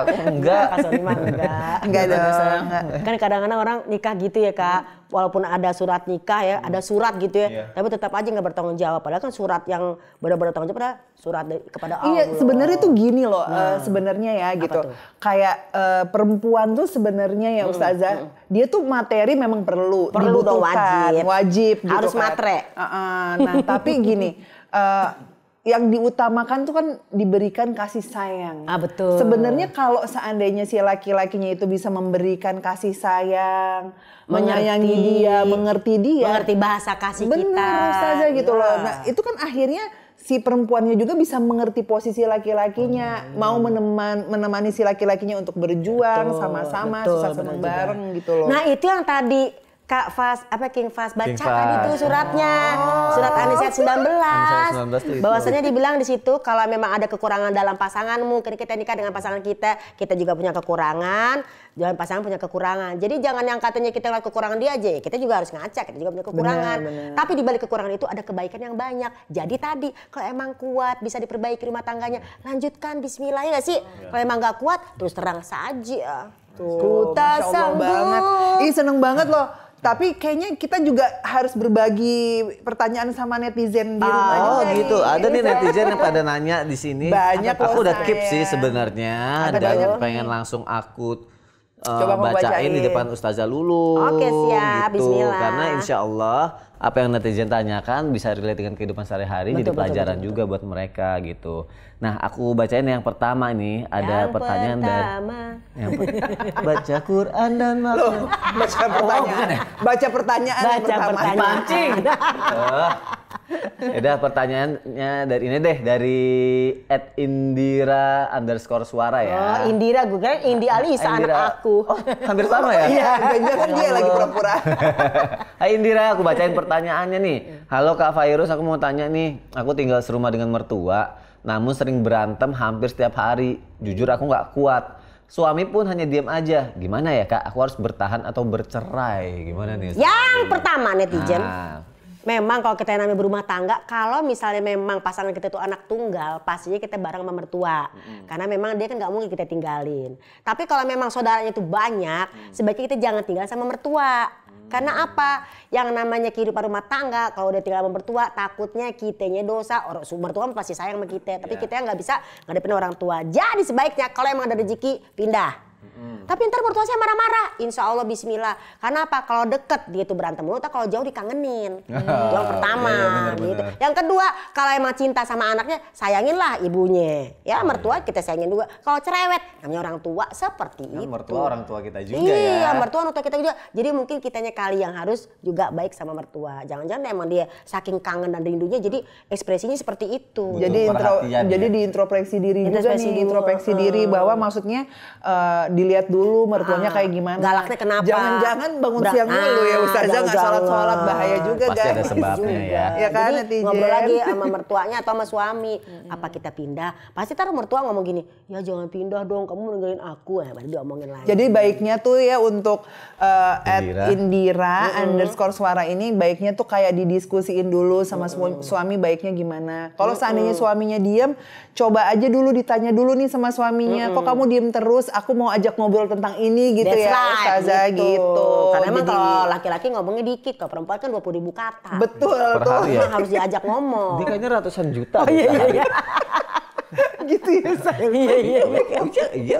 Aku enggak. Kak Sony mah enggak. Enggak dong. Kan kadang-kadang orang nikah gitu ya Kak. walaupun ada surat nikah ya, ada surat gitu ya, tapi tetap aja nggak bertanggung jawab. Padahal kan surat yang benar-benar tanggung jawab adalah surat kepada Allah. Iya, sebenarnya tuh gini loh, sebenarnya ya gitu. tuh? Kayak perempuan tuh sebenarnya ya Ustazah, dia tuh materi memang perlu dong, dibutuhkan, wajib gitu harus kan. matre. Nah, tapi gini, yang diutamakan tuh kan diberikan kasih sayang. Betul. Sebenarnya kalau seandainya si laki-lakinya itu bisa memberikan kasih sayang, menyayangi dia, mengerti dia, mengerti bahasa kasih bener, kita. Ustazah gitu Ya. loh. Nah, itu kan akhirnya si perempuannya juga bisa mengerti posisi laki-lakinya, mau menemani si laki-lakinya untuk berjuang sama-sama, susah senang bareng gitu loh. Nah, itu yang tadi Kak Fas, King Fas baca King tadi tuh Fas. suratnya. Surat An-Nisa 19. An-Nisa 19 itu. Bahwasanya dibilang di situ kalau memang ada kekurangan dalam pasanganmu, kita nikah dengan pasangan kita juga punya kekurangan, jangan pasangan punya kekurangan. Jadi jangan yang katanya kita lihat kekurangan dia aja, kita juga harus ngaca, kita juga punya kekurangan. Benar. Tapi di balik kekurangan itu ada kebaikan yang banyak. Jadi tadi kalau emang kuat bisa diperbaiki rumah tangganya, lanjutkan bismillah ya nggak sih? Kalau emang nggak kuat terus terang saja. Tuh, Tak Masya Allah sanggup. banget. Ih, seneng banget loh. Tapi kayaknya kita juga harus berbagi pertanyaan sama netizen di rumah Oh juga gitu, nih. ada nih netizen yang pada nanya di sini. Banyak Aku loh, udah keep sayang. sih sebenarnya Ada dan banyak pengen langsung aku Coba mau bacain di bacain. depan Ustazah Lulung. Oke, siap. Gitu. Bismillah. Karena insya Allah apa yang netizen tanyakan bisa relate dengan kehidupan sehari-hari, jadi pelajaran juga buat mereka gitu. Nah, aku bacain yang pertama nih, ada Yang pertanyaan pertama. baca Quran dan Loh, makan. baca pertanyaan. Baca pertanyaan yang Baca pertama. pertanyaan. Udah pertanyaannya dari ini deh, dari @indira_suara ya. Oh, Indira, gue kira Indi Alisa Indira. anak aku. Oh, hampir sama ya? Iya, jangan dia lagi pura-pura. Hai Indira, aku bacain pertanyaannya nih. Halo Kak Fairuz, aku mau tanya nih. Aku tinggal serumah dengan mertua, namun sering berantem hampir setiap hari. Jujur aku nggak kuat. Suami pun hanya diam aja. Gimana ya Kak? Aku harus bertahan atau bercerai? Gimana nih? Yang pertama netizen. Nah, Memang kalau kita yang namanya berumah tangga, kalau misalnya memang pasangan kita itu anak tunggal, pastinya kita bareng sama mertua. Karena memang dia kan nggak mungkin kita tinggalin. Tapi kalau memang saudaranya itu banyak, sebaiknya kita jangan tinggal sama mertua. Karena apa? Yang namanya kehidupan rumah tangga, kalau udah tinggal sama mertua, takutnya kitanya dosa. Orang mertua pasti sayang sama kita, tapi kita nggak bisa ngadepin orang tua. Jadi sebaiknya kalau emang ada rezeki, pindah. Tapi ntar mertua saya marah-marah, insya Allah bismillah. Karena apa? Kalau deket dia tuh berantem mulu, kalau jauh dikangenin. Itu yang pertama. Gitu. Yang kedua, kalau emang cinta sama anaknya, sayanginlah ibunya. Ya mertua kita sayangin juga. Kalau cerewet, namanya orang tua seperti itu. mertua orang tua kita juga Iya, ya. mertua orang tua kita juga. Jadi mungkin kitanya kali yang harus juga baik sama mertua. Jangan-jangan emang dia saking kangen dan rindunya, jadi ekspresinya seperti itu. Jadi perhatian ya. diintrospeksi diri juga Introspeksi nih, dulu. introspeksi diri bahwa maksudnya dilihat dulu mertuanya kayak gimana. Galaknya kenapa? Jangan-jangan bangun siang mulu ya Ustazah, nggak sholat-sholat, bahaya juga Pasti guys. ada sebabnya ya. Ya kan, Jadi netizen. ngobrol lagi sama mertuanya atau sama suami. Apa kita pindah? Pasti taruh mertua ngomong gini, ya jangan pindah dong, kamu ninggalin aku. Baru diomongin lagi. Jadi baiknya tuh ya untuk Indira. @indira_suara ini baiknya tuh kayak didiskusiin dulu sama suami baiknya gimana. Kalau seandainya suaminya diam, coba aja dulu ditanya dulu nih sama suaminya, kok kamu diem terus? Aku mau ajak ngobrol tentang ini gitu. That's Ya right, Ustazah gitu. Karena emang Jadi- kalau laki-laki ngomongnya dikit, kalau perempuan kan 20.000 kata. betul Per tuh. hari ya? Emang harus diajak ngomong. Dia kayaknya ratusan juta. Oh iya iya iya. gitu ya sayang. Iya. Iya,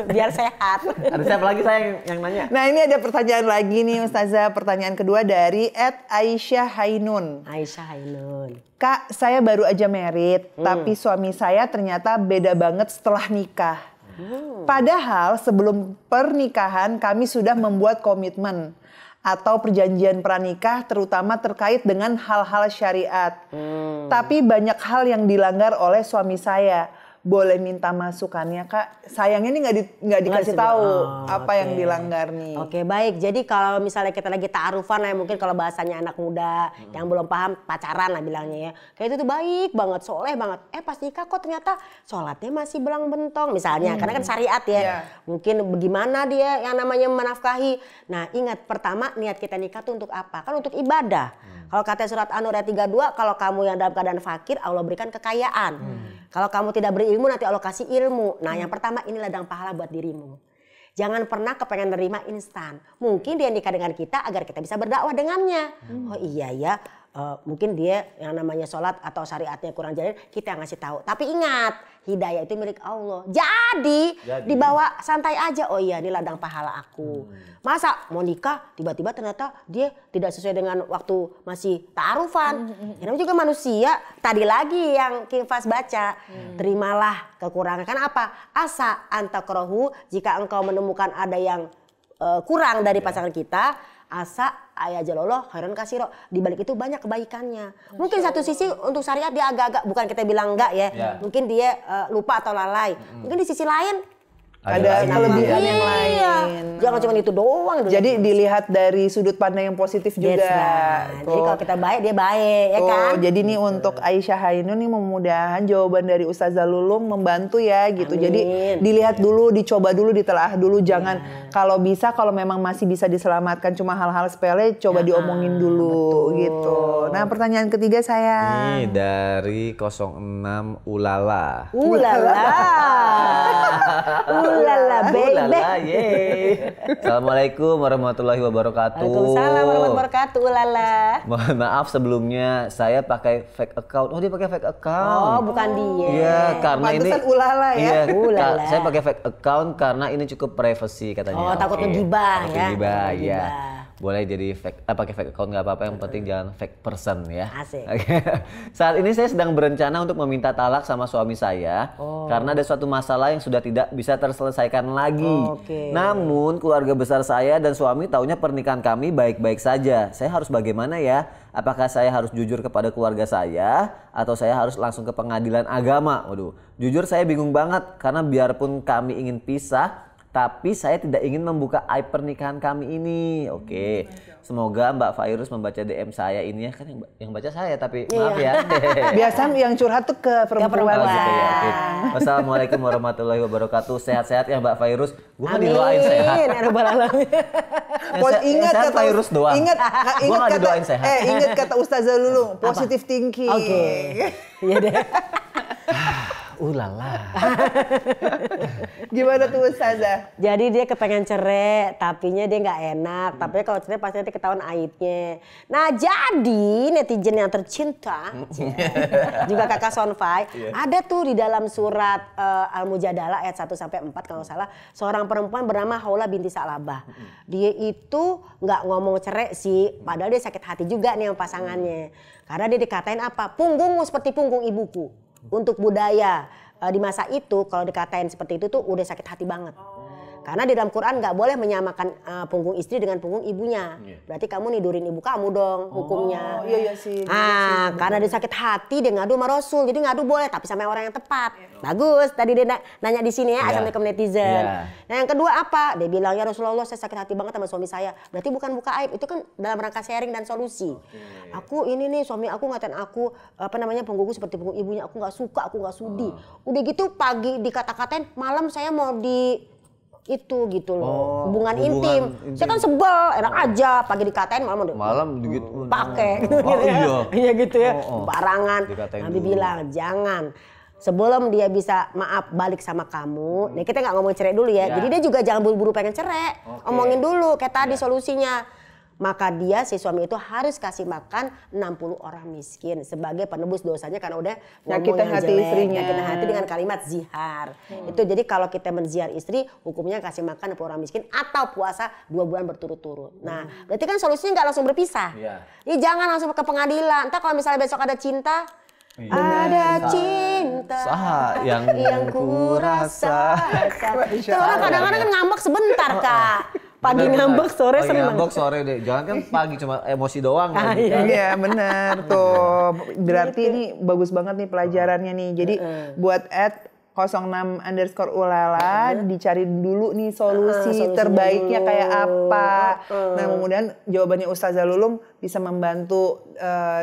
Biar sehat. Ada siapa lagi saya yang nanya? Nah ini ada pertanyaan lagi nih Ustazah. Pertanyaan kedua dari @Aisyah Hainun. Aisyah Ainun. Kak, saya baru aja married, tapi suami saya ternyata beda banget setelah nikah. Padahal sebelum pernikahan kami sudah membuat komitmen atau perjanjian pranikah terutama terkait dengan hal-hal syariat. Tapi banyak hal yang dilanggar oleh suami saya. Boleh minta masukannya Kak? Sayangnya ini nggak dikasih tahu apa yang dilanggar nih. Oke baik, jadi kalau misalnya kita lagi ta'arufan ya mungkin kalau bahasanya anak muda yang belum paham pacaran lah bilangnya ya. Kayak itu tuh baik banget, soleh banget. Pas nikah kok ternyata sholatnya masih belang bentong misalnya. Karena kan syariat ya. Iya. Mungkin bagaimana dia yang namanya menafkahi. Nah ingat pertama niat kita nikah tuh untuk apa? Kan untuk ibadah. Kalau kata surat An-Nur ayat 32, kalau kamu yang dalam keadaan fakir Allah berikan kekayaan. Kalau kamu tidak berilmu nanti Allah kasih ilmu. Nah yang pertama ini ladang pahala buat dirimu. Jangan pernah kepengen nerima instan. Mungkin dia nikah dengan kita agar kita bisa berdakwah dengannya. Oh iya ya, mungkin dia yang namanya sholat atau syariatnya kurang jalan, kita yang ngasih tahu. Tapi ingat, hidayah itu milik Allah. Jadi dibawa santai aja. Oh iya, ini ladang pahala aku. Masa mau nikah tiba-tiba ternyata dia tidak sesuai dengan waktu masih ta'arufan. Ya, namanya juga manusia. Tadi lagi yang King Fas baca, terimalah kekurangan. Kan apa? Asa antakrohu, jika engkau menemukan ada yang kurang dari pasangan kita, asa ayajalAllah khairan kasiro. Di balik itu banyak kebaikannya. Mungkin satu sisi untuk syariat dia agak-agak, bukan kita bilang enggak ya. Mungkin dia lupa atau lalai. Mungkin di sisi lain ada kelebihan yang lain. Jangan cuma itu doang. Jadi dilihat dari sudut pandang yang positif juga. Jadi kalau kita baik, dia baik, ya kan? Jadi nih untuk Aisyah Hainun nih, mudah-mudahan jawaban dari Ustazah Lulung membantu ya gitu. Amin. Jadi dilihat dulu, dicoba dulu, ditelaah dulu. Jangan kalau bisa, kalau memang masih bisa diselamatkan cuma hal-hal sepele, coba diomongin dulu gitu. Nah, pertanyaan ketiga saya. Ini dari 06 Ulala. Ulala, baby. Ulala, yeay. Assalamualaikum warahmatullahi wabarakatuh. Waalaikumsalam warahmatullahi wabarakatuh. Ulala. Mohon maaf sebelumnya, saya pakai fake account. Oh, dia pakai fake account. Oh, bukan dia. Iya, karena ini Pantesan ulala ya. Iya, Ulala. saya pakai fake account karena ini cukup privacy katanya. Oh, takut Oke. ngegibah Takut ya. ngegibah, Ngegibah. iya. Boleh jadi fake, pakai fake account nggak apa-apa, yang penting jangan fake person ya. Asik. Oke. Saat ini saya sedang berencana untuk meminta talak sama suami saya karena ada suatu masalah yang sudah tidak bisa terselesaikan lagi. Oke. Namun keluarga besar saya dan suami taunya pernikahan kami baik-baik saja. Saya harus bagaimana ya? Apakah saya harus jujur kepada keluarga saya atau saya harus langsung ke pengadilan agama? Waduh, jujur saya bingung banget karena biarpun kami ingin pisah, tapi saya tidak ingin membuka aib pernikahan kami ini. Oke. Semoga Mbak Fairuz membaca DM saya ini ya. Kan yang baca saya, tapi maaf ya. Biasa yang curhat tuh ke perempuan. Oh, gitu ya. Oke. Wassalamualaikum warahmatullahi wabarakatuh. Sehat-sehat ya Mbak Fairuz. Gue kan didoain sehat. Amin, ya rabbal alamin. Ingat sehat kata Fairuz doang. Ingat Gua nggak didoain sehat. ingat kata Ustazah Lulung, positive thinking. Oke. Iya deh. Ulala. Gimana tuh Ustazah? Jadi dia kepengen cerai, tapinya dia nggak enak. Tapi kalau cerai pasti nanti ketahuan aibnya. Nah jadi netizen yang tercinta, juga kakak Sonfai, ada tuh di dalam surat Al-Mujadalah ayat 1 sampai 4 kalau nggak salah, seorang perempuan bernama Haula binti Sa'labah. Dia itu nggak ngomong cerai sih, padahal dia sakit hati juga nih sama pasangannya. Karena dia dikatain apa? Punggungmu seperti punggung ibuku. Untuk budaya di masa itu kalau dikatain seperti itu tuh udah sakit hati banget. Karena di dalam Quran nggak boleh menyamakan punggung istri dengan punggung ibunya. Berarti kamu nidurin ibu kamu dong hukumnya. Iya sih. Karena dia sakit hati dia ngadu sama Rasul. Jadi ngadu boleh tapi sama orang yang tepat. Bagus. Tadi dia nanya di sini ya. Assalamualaikum netizen. Nah yang kedua apa? Dia bilang ya Rasulullah saya sakit hati banget sama suami saya. Berarti bukan buka aib. Itu kan dalam rangka sharing dan solusi. Aku ini nih suami aku ngatain aku punggungku seperti punggung ibunya. Aku nggak suka, aku nggak sudi. Udah gitu pagi dikata-katain, malam saya mau di itu gitu loh, hubungan intim. Saya kan sebel, enak aja pagi dikatain Malam gitu. pakai Iya gitu ya, barangan. Dikatain Nabi dulu. bilang jangan, sebelum dia bisa maaf balik sama kamu. Nih kita nggak ngomong cerai dulu ya. Jadi dia juga jangan buru-buru pengen cerai, omongin dulu kayak tadi solusinya. Maka dia si suami itu harus kasih makan 60 orang miskin sebagai penebus dosanya karena udah ngomong Nyakitin yang hati jelek, istrinya. nyakitin hati dengan kalimat zihar. Itu jadi kalau kita menziar istri hukumnya kasih makan 60 orang miskin atau puasa 2 bulan berturut-turut. Nah berarti kan solusinya nggak langsung berpisah. Jadi jangan langsung ke pengadilan. Entah kalau misalnya besok ada cinta, ada cinta yang ku rasa. Orang kadang-kadang kan ngambek sebentar Kak. Pagi ngambek, sore seneng. Ngambek sore deh. Jangan kan pagi cuma emosi doang. Iya benar tuh. Berarti ini bagus banget nih pelajarannya nih. Jadi buat @06_ulala dicari dulu nih solusi terbaiknya kayak apa. Nah mudah-mudahan jawabannya Ustazah Lulung bisa membantu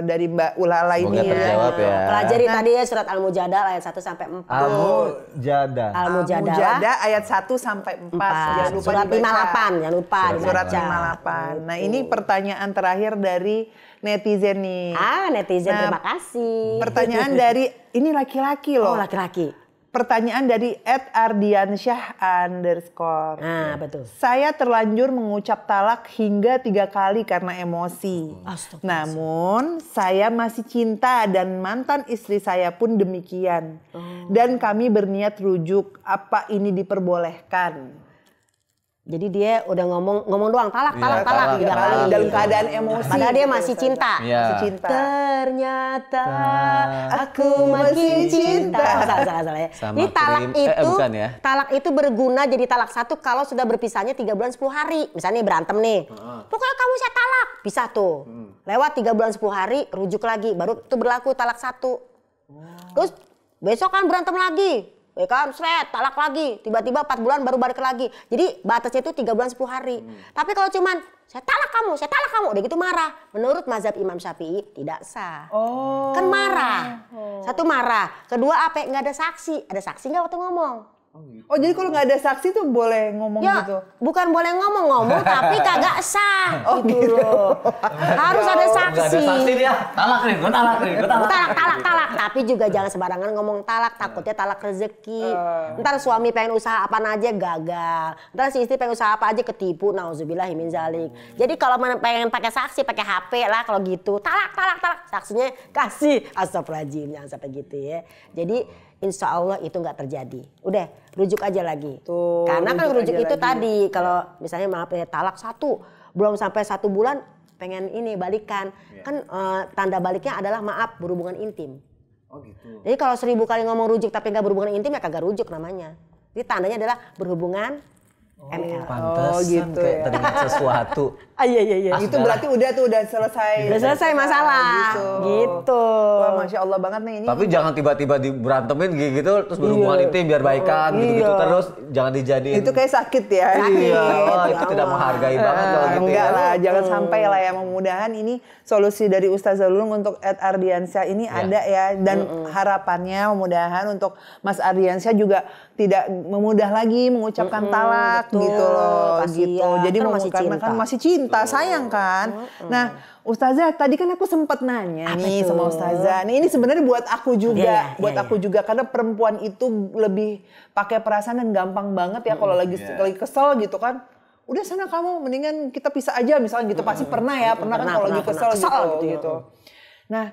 dari Mbak Ulala ini Semoga terjawab ya. Pelajari tadi ya surat Al-Mujadalah ayat 1 sampai 4. Al-Mujadah. Al-Mujadalah ayat 1 sampai 4. Jangan lupa surat dibaca. 58, jangan lupa Surat dibaca. 58. Nah ini pertanyaan terakhir dari netizen nih. Netizen Nah, terima kasih. Pertanyaan dari ini laki-laki loh. Oh laki-laki. pertanyaan dari @ardiansyah_. Nah, betul. Saya terlanjur mengucap talak hingga 3 kali karena emosi. Astagfirullah. Namun saya masih cinta dan mantan istri saya pun demikian. Dan kami berniat rujuk. Apa ini diperbolehkan? Jadi dia udah ngomong doang talak 3 kali Dalam keadaan emosi. Padahal dia gitu, masih Ustazah. cinta. Iya. Masih cinta. Ternyata aku makin cinta. Salah ya. Sama Ini talak krim. itu, Bukan ya? talak itu berguna jadi talak 1 kalau sudah berpisahnya 3 bulan 10 hari. Misalnya berantem nih. Pokoknya kamu saya talak. Pisah tuh. Lewat 3 bulan 10 hari, rujuk lagi. Baru itu berlaku talak 1. Terus besok kan berantem lagi. Ya kan, seret, talak lagi. Tiba-tiba 4 bulan baru balik lagi. Jadi batasnya itu 3 bulan 10 hari. Tapi kalau cuman saya talak kamu, udah gitu marah. Menurut mazhab Imam Syafi'i tidak sah. Oh. Kan marah. Satu marah. Kedua apa? Nggak ada saksi. Ada saksi nggak waktu ngomong? Oh jadi kalau nggak ada saksi tuh boleh ngomong Ya, gitu? bukan boleh ngomong tapi kagak sah. Gitu loh. Harus ada Nggak saksi. ada saksi dia. Talak nih, gue talak nih, gue talak. Talak. Tapi juga jangan sembarangan ngomong talak. Takutnya talak rezeki. Ntar suami pengen usaha apa aja gagal. Ntar si istri pengen usaha apa aja ketipu. Nauzubillahi min zalik. Jadi kalau pengen pakai saksi, pakai HP lah kalau gitu. Talak. Saksinya kasih. Astagfirullahaladzim, jangan sampai gitu ya. Jadi insya Allah itu nggak terjadi. Udah, rujuk aja lagi. Tuh, Karena kan rujuk aja itu lagi. tadi. Kalau misalnya maaf ya talak 1. Belum sampai 1 bulan pengen ini balikan. Kan tanda baliknya adalah maaf berhubungan intim. Oh gitu. Jadi kalau 1000 kali ngomong rujuk tapi nggak berhubungan intim ya kagak rujuk namanya. Jadi tandanya adalah berhubungan ML. Pantesan gitu kayak ya. teringat sesuatu. Iya. Itu berarti udah selesai. Udah selesai masalah. Gitu. Wah, Masya Allah banget nih ini. Tapi jangan tiba-tiba diberantemin gitu terus berhubungan intim biar baikan gitu-gitu terus jangan dijadiin. itu kayak sakit ya. Iya, wah, Ya itu tidak Allah. menghargai banget kalau gitu Enggak ya. lah, jangan sampai lah ya. Mudah-mudahan ini solusi dari Ustazah Lulung untuk @ardiansyah ini ada ya. Dan harapannya mudah-mudahan untuk Mas Ardiansyah juga tidak memudah lagi mengucapkan talak betul. gitu loh. Kasihan, Gitu. Jadi kan masih karena kan cinta. masih cinta, sayang kan. Nah, Ustazah, tadi kan aku sempat nanya nih tuh? sama Ustazah. Nih, ini sebenarnya buat aku juga, Iya, iya. aku juga karena perempuan itu lebih pakai perasaan dan gampang banget ya kalau lagi kesel gitu kan. Udah sana kamu mendingan kita pisah aja misalnya gitu. Pasti pernah kan kalau lagi kesel gitu. Nah,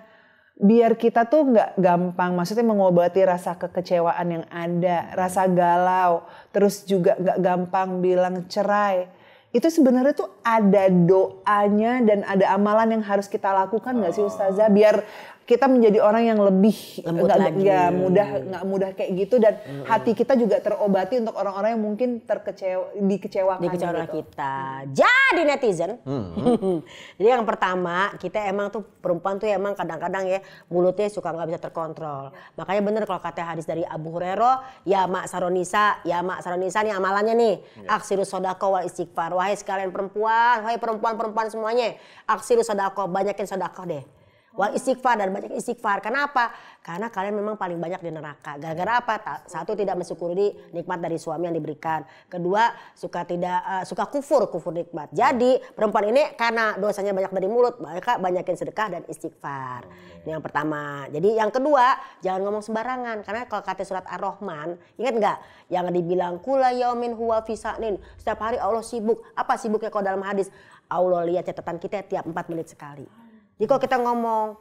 biar kita tuh nggak gampang, maksudnya mengobati rasa kekecewaan yang ada, rasa galau, terus juga nggak gampang bilang cerai. Itu sebenarnya tuh ada doanya dan ada amalan yang harus kita lakukan nggak sih Ustazah? Biar kita menjadi orang yang lebih Lembut lagi. nggak mudah kayak gitu dan hati kita juga terobati untuk orang-orang yang mungkin dikecewakan gitu. Kita. Jadi netizen. Jadi yang pertama kita emang tuh perempuan tuh emang kadang-kadang ya mulutnya suka nggak bisa terkontrol. Makanya bener kalau kata hadis dari Abu Hurairah, ya mak saronisa nih amalannya nih. Aksirus sodako wal istighfar. Wahai sekalian perempuan, wahai perempuan-perempuan semuanya, aksirus sodako, banyakin sodako deh. Wal istighfar dan banyak istighfar. Kenapa? Karena kalian memang paling banyak di neraka. Gara-gara apa? Satu, tidak mensyukuri nikmat dari suami yang diberikan. Kedua, suka kufur nikmat. Jadi perempuan ini karena dosanya banyak dari mulut, maka banyakin sedekah dan istighfar. Ini yang pertama. Jadi yang kedua, jangan ngomong sembarangan. Karena kalau kata surat Ar-Rahman, ingat nggak? Yang dibilang kula yaumin huwa fisanin. Setiap hari Allah sibuk. Apa sibuknya kalau dalam hadis? Allah lihat catatan kita tiap 4 menit sekali. Jadi kalau kita ngomong,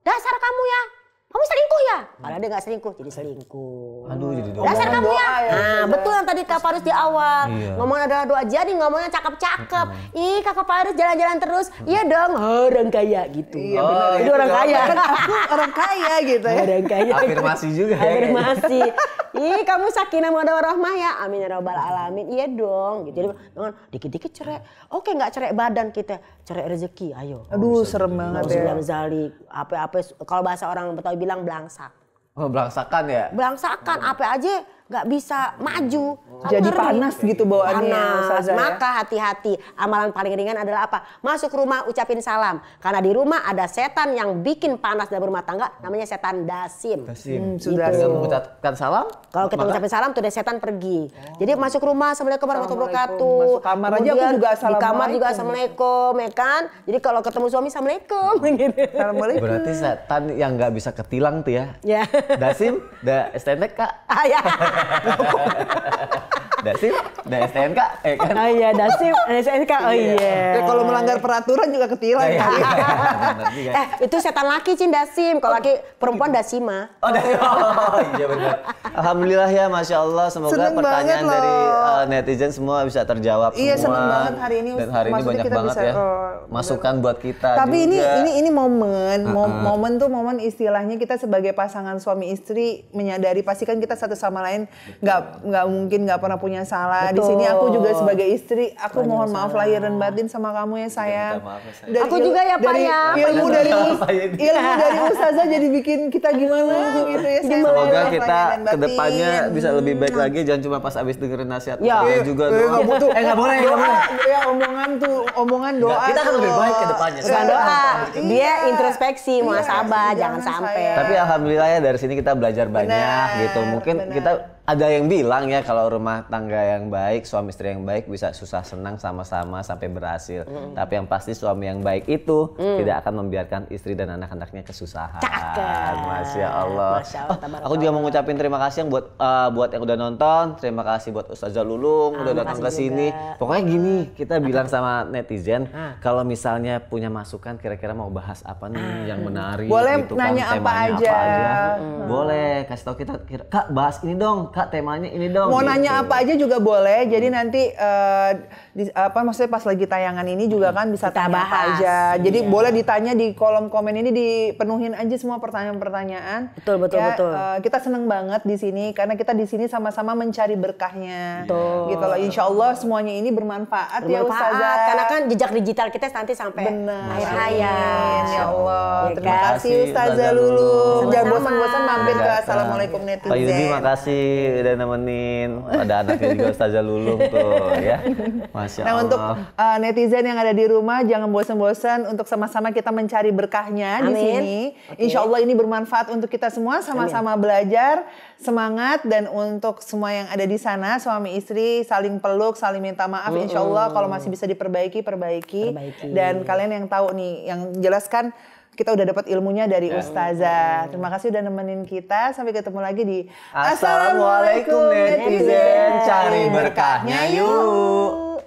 dasar kamu ya, kamu selingkuh ya? Padahal dia nggak selingkuh, jadi selingkuh. Aduh jadi doa. Dasar kamu ya. Nah, betul yang tadi Kak Faris di awal. Iya. Ngomong ada doa, jadi ngomongnya cakep-cakep. Ih, Kakak Faris jalan-jalan terus. Iya dong, orang kaya gitu. Iya benar. Itu orang kaya. Kan aku orang kaya gitu ya. Orang kaya. Afirmasi juga ya. Afirmasi. Ih, kamu sakinah mawaddah warahmah ya. Amin ya rabbal alamin. Iya dong. Gitu. Jadi jangan dikit-dikit cerai. Oke, nggak cerai badan kita, cerai rezeki. Ayo. Aduh, serem banget ya. Auzubillahi zalik. Apa-apa kalau bahasa orang Betawi bilang belangsak. Oh, belangsakan ya? Belangsakan apa aja nggak bisa maju. Kan Jadi ngeri. panas gitu bawaannya Panas. Ustazah ya. Maka hati-hati. Amalan paling ringan adalah apa? Masuk rumah ucapin salam. Karena di rumah ada setan yang bikin panas dalam rumah tangga, namanya setan dasim. Sudah Dengan mengucapkan salam. Kalau kita ucapin salam tuh deh setan pergi. Jadi masuk rumah assalamualaikum warahmatullahi wabarakatuh. Masuk kamar aja aku Kemudian juga di kamar juga assalamualaikum. assalamualaikum, ya kan? Jadi kalau ketemu suami assalamualaikum gitu. Assalamualaikum. Berarti setan yang nggak bisa ketilang tuh ya. Ya. Dasim, da STNK, Kak. Ah ya. Dasim, da STNK, kan? Oh iya, dasim, SNK. Oh iya. Ya, kalau melanggar peraturan juga ketilang Iya, kali. benar juga. Itu setan laki Cin dasim, kalau laki perempuan dasima. Oh, iya benar. Alhamdulillah ya, Masya Allah. Semoga Seneng pertanyaan banget dari loh. netizen semua bisa terjawab Iya, semua. seneng banget hari ini. Dan hari ini Maksudnya banyak kita banget bisa, ya masukan buat kita Tapi juga. ini momen, momen tuh momen istilahnya kita sebagai pasangan suami istri menyadari pasti kan kita satu sama lain nggak mungkin nggak pernah punya salah. Di sini aku juga sebagai istri, aku mohon maaf lahir dan batin sama kamu ya sayang. minta maaf ya, sayang. Dari Aku juga ya, Pak, dari ya. Ilmu dari Sayang. ilmu dari Ustazah jadi bikin kita gimana gitu ya. sayang. Semoga Lahir kita dan batin. kedepannya bisa lebih baik lagi, jangan cuma pas abis dengerin nasihat Ya. Ustazah juga nggak doang. butuh. Nggak boleh, nggak Doa, boleh. ya omongan doa. Nggak, kita akan lebih tuh. baik ke depannya. Bukan doa, dia Iya. introspeksi, muhasabah, Iya, jangan jangan sampai. saya. Tapi alhamdulillah ya dari sini kita belajar banyak Benar, gitu. Mungkin benar. kita ada yang bilang ya kalau rumah tangga yang baik, suami istri yang baik bisa susah senang sama-sama sampai berhasil. Tapi yang pasti suami yang baik itu tidak akan membiarkan istri dan anak-anaknya kesusahan. Cakep. Masya Allah. Masya Allah, Oh, tabarakallah. aku juga mau ngucapin terima kasih yang buat yang udah nonton. Terima kasih buat Ustazah Lulung udah datang ke makasih sini. juga. Pokoknya gini, kita bilang sama netizen kalau misalnya punya masukan kira-kira mau bahas apa nih yang menarik Boleh gitu nanya kan, apa temanya aja. Boleh kasih tahu kita Kak bahas ini dong, Kak temanya ini dong. Mau gitu. nanya apa aja juga boleh. Jadi nanti maksudnya pas lagi tayangan ini juga kan bisa Kita tanya apa bahas. aja. Jadi Iya. boleh ditanya di kolom komen ini, dipenuhin aja semua pertanyaan-pertanyaan. Betul, betul, Ya, betul. Kita seneng banget di sini karena kita di sini sama-sama mencari berkahnya. Betul. Gitu loh. Insya Allah semuanya ini bermanfaat, ya Bermanfaat, Ustazah. karena kan jejak digital kita nanti sampai Benar. akhir hayat. Ya Allah. Ya Terima kan? kasih Ustazah Ustazah Lulu. Lulung. Jangan Sama-sama. bosan-bosan mampir ke Datang. Assalamualaikum netizen. Pak Yudi makasih udah nemenin. Ada anaknya juga Ustazah Lulung tuh ya. Masya Nah Allah. untuk netizen yang ada di rumah jangan bosan-bosan untuk sama-sama kita mencari berkahnya di Amin. sini. Oke. Insya Allah ini bermanfaat untuk kita semua, sama-sama belajar, semangat, dan untuk semua yang ada di sana suami istri saling peluk, saling minta maaf. Insya Allah kalau masih bisa diperbaiki, perbaiki. Dan kalian yang tahu nih, yang jelaskan kita udah dapat ilmunya dari Ustazah. Terima kasih udah nemenin kita. Sampai ketemu lagi di Assalamualaikum netizen, cari berkahnya yuk.